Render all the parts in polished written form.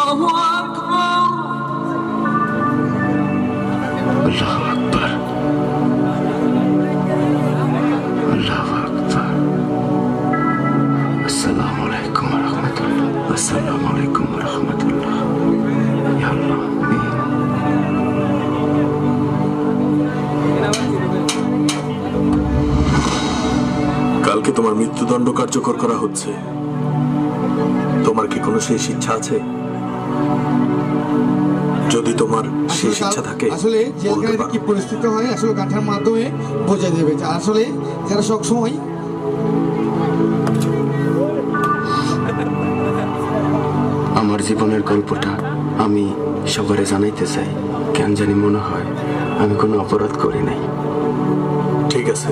আল্লাহু আকবার, আল্লাহু আকবার। আসসালামু আলাইকুম ওয়া রাহমাতুল্লাহ, আসসালামু আলাইকুম ওয়া রাহমাতুল্লাহ। ইয়া আল্লাহ, কালকে তোমার মৃত্যুদণ্ড কার্যকর করা হচ্ছে। তোমার কি কোনো শেষ ইচ্ছা আছে? যদি তোমার শেষ ইচ্ছা থাকে আসলে জেলখানায় কি পরিস্থিতি হয় আসলে গাঁথার মাধ্যমে বোঝা যাবে। আসলে যারা সবসময় আমার জীবনের গল্পটা আমি সবারে জানাইতে চাই। কেন জানি মনে হয় আমি কোনো অপরাধ করি নাই। ঠিক আছে,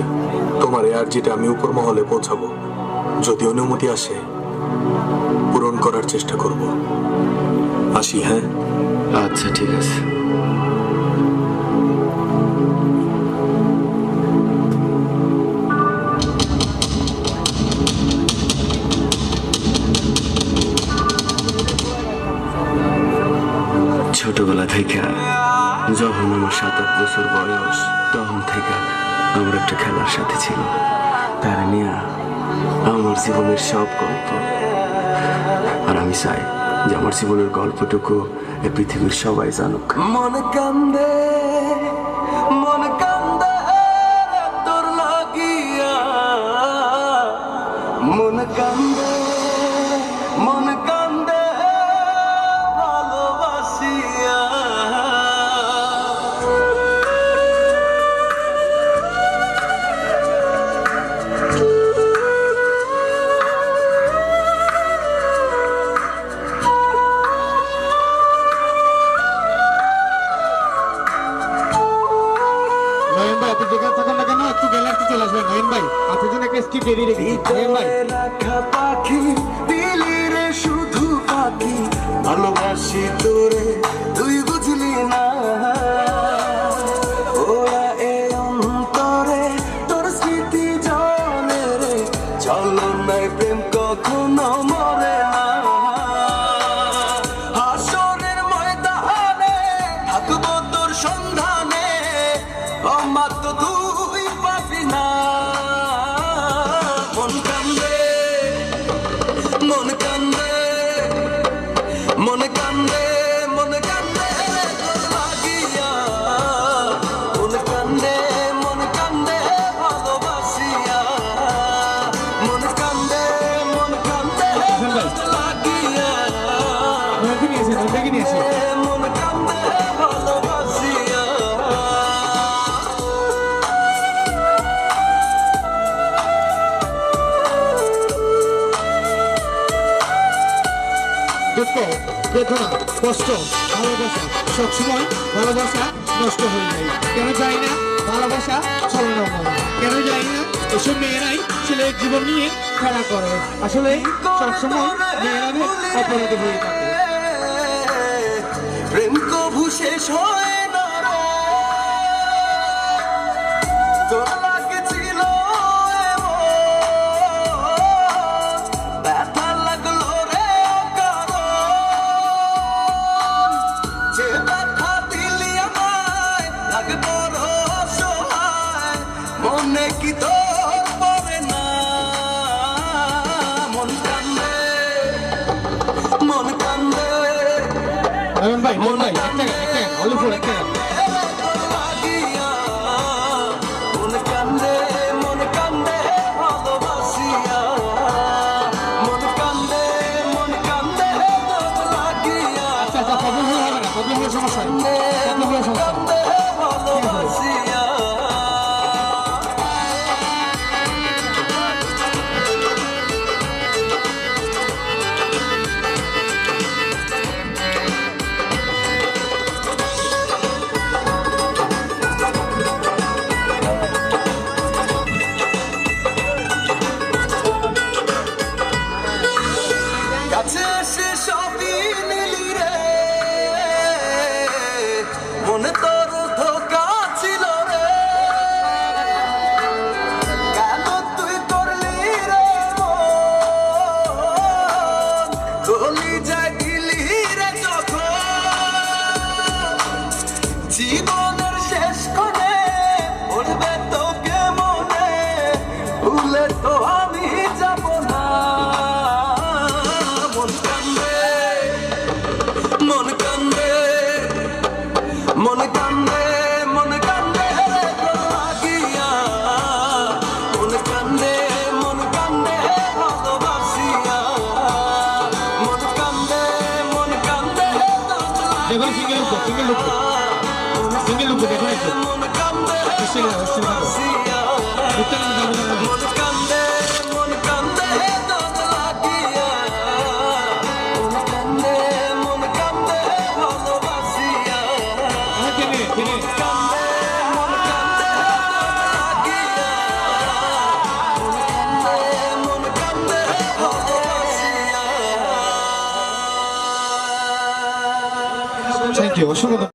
তোমার এই আর্জিটা আমি উপর মহলে পৌঁছাবো। যদি অনুমতি আসে পূরণ করার চেষ্টা করব। আসি, হ্যাঁ? আচ্ছা, ঠিক আছে। ছোটবেলা থেকে যখন আমার 7-8 বছর বয়স, তখন থেকে আমার একটা খেলার সাথে ছিল। তার নিয়ে আমার জীবনের সব গল্প। আর আমি চাই যে আমার জীবনের গল্পটুকু এই পৃথিবীর সবাই জানুক। মন কান্দে তোর লাগিয়া, মন কান্দে ভালোবাসিয়া। নয়ন ভাই, আপনি যেখানে থাকেন না কেন একটু গ্যালারিতে চলে আসবেন। নয়ন ভাই, আপনার জন্য একটা স্ক্রিপ্ট রেডি রেখেছি। নয়ন ভাই, রাখা পাখি দিলি রে শুধু পাখি, ভালোবাসি তোরে তুই বুঝলি না। ওরা এ অন্তরে তোর স্মৃতি জলে রে, চলো নাই প্রেম কখনো মরে না। হাসরের ময়দানে থাকবো তোর সন্ধানে, মাত্র তুই পাবি না। মন কান্দে তোর লাগিয়া, মন কান্দে ভালোবাসিয়া। মন কান্দে তোর লাগিয়া, নয়নকে নিয়ে এসে, নয়নকে নিয়ে এসে। মন কান্দে ভালোবাসিয়া। দুঃখ, বেদনা, কষ্ট, ভালোবাসা সবসময় ভালোবাসা নষ্ট হয়ে যায়। কেন জানি না ভালোবাসা ছলনা হয়। কেন জানি না এসব মেয়েরাই ছেলের জীবন নিয়ে খেলা করে। আসলে সবসময় মেয়েরা অপরাধী হয়ে থাকে। প্রেম কভু শেষ হয় না রে, তোর লাগছিল এমন, ব্যথা লাগলো রে অকারণ। যে ব্যথা দিলি আমায় লাগে বড় অসহায়, মনে কি তোর পড়ে না। মন কান্দে নয়ন ভাই, নয়ন ভাই, একটা অলিভ একটা মন কান্দে ভালোবাসিয়া। মন কান্দে তোর লাগিয়া, আচ্ছা প্রবলেম হলে হবে না, প্রবলেম হলে সমস্যা নেই, প্রবলেম হলে সমস্যা নেই। ভালোবাসিয়া। কাছে এসে সবই নিলি রে, মনে তোর ধোকা ছিল রে। জীবনের শেষ কোণে পড়বে তোকে মনে, ভুলে তো আমি যাব না। মন কান্দে, মন কান্দে, মন কান্দে, মন কান্দে রে তোর লাগিয়া। মন কান্দে, মন কান্দে ভালোবাসিয়া। মন কান্দে, মন কান্দে দেখুন single look, single look, single look দেখুন একটু। মন কান্দে অস্ট্রেলিয়া, অস্ট্রেলিয়া। ভালোবাসিয়া। উত্তর যাবো না। মন কান্দে, মন কান্দে তোর লাগিয়া। মন কান্দে, মন কান্দে ভালোবাসিয়া। আমার টেনে, টেনে। কান্দে, মন কান্দে তোর লাগিয়া। মন কান্দে, মন কান্দে ভালোবাসিয়া। থ্যাংক ইউ, অসংখ্য ধন্যবাদ।